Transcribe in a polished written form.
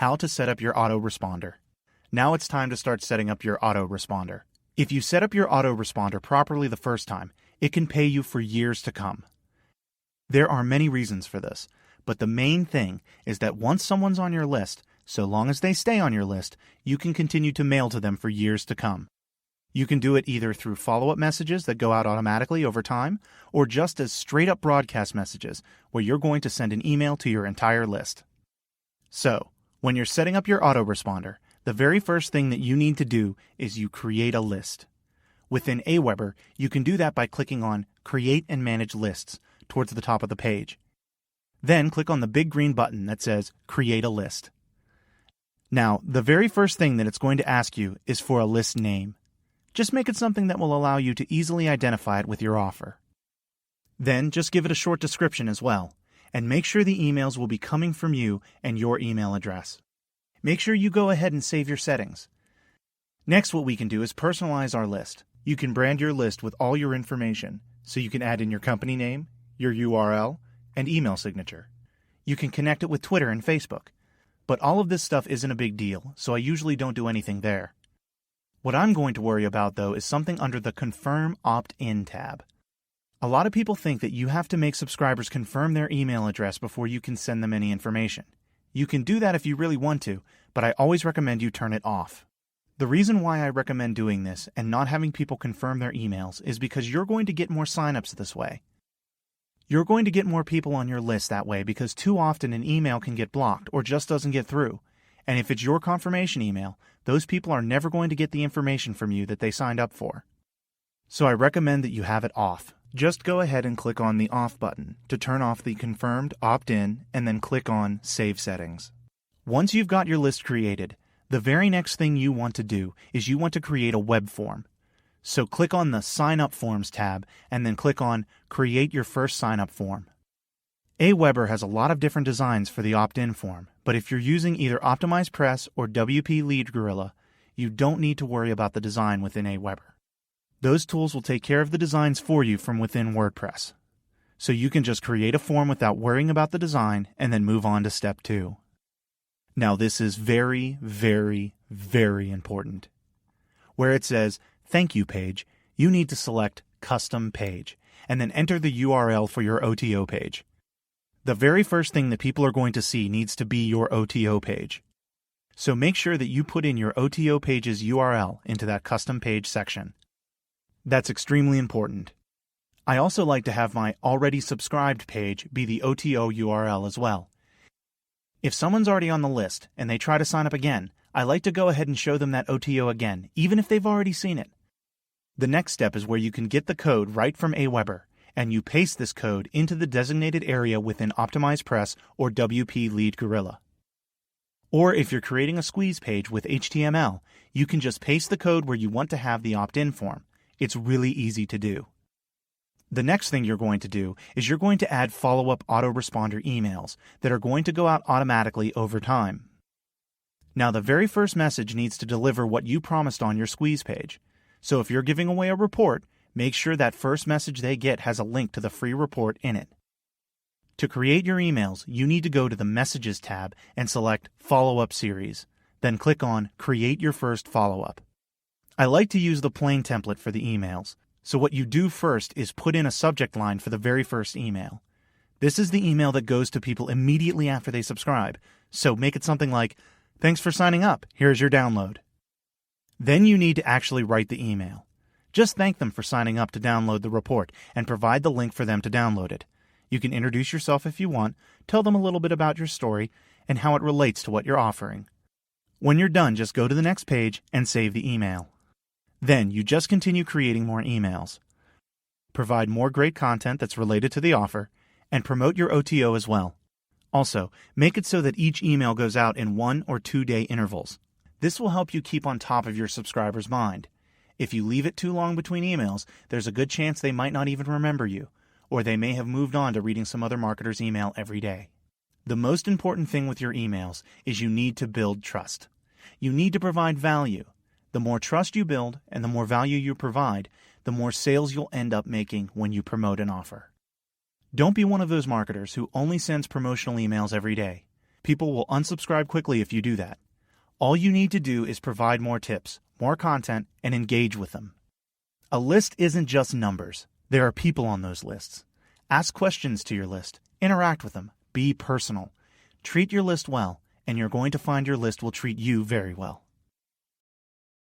How to set up your AutoResponder. Now it's time to start setting up your AutoResponder. If you set up your AutoResponder properly the first time, it can pay you for years to come. There are many reasons for this, but the main thing is that once someone's on your list, so long as they stay on your list, you can continue to mail to them for years to come. You can do it either through follow-up messages that go out automatically over time, or just as straight-up broadcast messages where you're going to send an email to your entire list. So, when you're setting up your AutoResponder, the very first thing that you need to do is you create a list. Within Aweber, you can do that by clicking on Create and Manage Lists towards the top of the page. Then click on the big green button that says Create a List. Now, the very first thing that it's going to ask you is for a list name. Just make it something that will allow you to easily identify it with your offer. Then just give it a short description as well, and make sure the emails will be coming from you and your email address. Make sure you go ahead and save your settings. Next, what we can do is personalize our list. You can brand your list with all your information, so you can add in your company name, your URL, and email signature. You can connect it with Twitter and Facebook. But all of this stuff isn't a big deal, so I usually don't do anything there. What I'm going to worry about, though, is something under the Confirm Opt-in tab. A lot of people think that you have to make subscribers confirm their email address before you can send them any information. You can do that if you really want to, but I always recommend you turn it off. The reason why I recommend doing this and not having people confirm their emails is because you're going to get more signups this way. You're going to get more people on your list that way because too often an email can get blocked or just doesn't get through. And if it's your confirmation email, those people are never going to get the information from you that they signed up for. So I recommend that you have it off. Just go ahead and click on the Off button to turn off the Confirmed Opt-in and then click on Save Settings. Once you've got your list created, the very next thing you want to do is you want to create a web form. So click on the Sign Up Forms tab and then click on Create Your First Sign Up Form. Aweber has a lot of different designs for the opt-in form, but if you're using either Optimized Press or WP Lead Gorilla, you don't need to worry about the design within Aweber. Those tools will take care of the designs for you from within WordPress. So you can just create a form without worrying about the design and then move on to step 2. Now this is very, very, very important. Where it says Thank You page, you need to select Custom Page and then enter the URL for your OTO page. The very first thing that people are going to see needs to be your OTO page. So make sure that you put in your OTO page's URL into that custom page section. That's extremely important. I also like to have my already subscribed page be the OTO URL as well. If someone's already on the list and they try to sign up again, I like to go ahead and show them that OTO again, even if they've already seen it. The next step is where you can get the code right from Aweber, and you paste this code into the designated area within Optimized Press or WP Lead Gorilla. Or if you're creating a squeeze page with HTML, you can just paste the code where you want to have the opt-in form. It's really easy to do. The next thing you're going to do is you're going to add follow-up AutoResponder emails that are going to go out automatically over time. Now, the very first message needs to deliver what you promised on your squeeze page. So if you're giving away a report, make sure that first message they get has a link to the free report in it. To create your emails, you need to go to the Messages tab and select Follow-up Series. Then click on Create Your First Follow-up. I like to use the plain template for the emails, so what you do first is put in a subject line for the very first email. This is the email that goes to people immediately after they subscribe, so make it something like, "Thanks for signing up, here's your download." Then you need to actually write the email. Just thank them for signing up to download the report and provide the link for them to download it. You can introduce yourself if you want, tell them a little bit about your story, and how it relates to what you're offering. When you're done, just go to the next page and save the email. Then you just continue creating more emails. Provide more great content that's related to the offer, and promote your OTO as well. Also, make it so that each email goes out in 1 or 2 day intervals. This will help you keep on top of your subscribers' mind. If you leave it too long between emails, there's a good chance they might not even remember you, or they may have moved on to reading some other marketer's email every day. The most important thing with your emails is you need to build trust. You need to provide value. The more trust you build and the more value you provide, the more sales you'll end up making when you promote an offer. Don't be one of those marketers who only sends promotional emails every day. People will unsubscribe quickly if you do that. All you need to do is provide more tips, more content, and engage with them. A list isn't just numbers. There are people on those lists. Ask questions to your list. Interact with them. Be personal. Treat your list well, and you're going to find your list will treat you very well.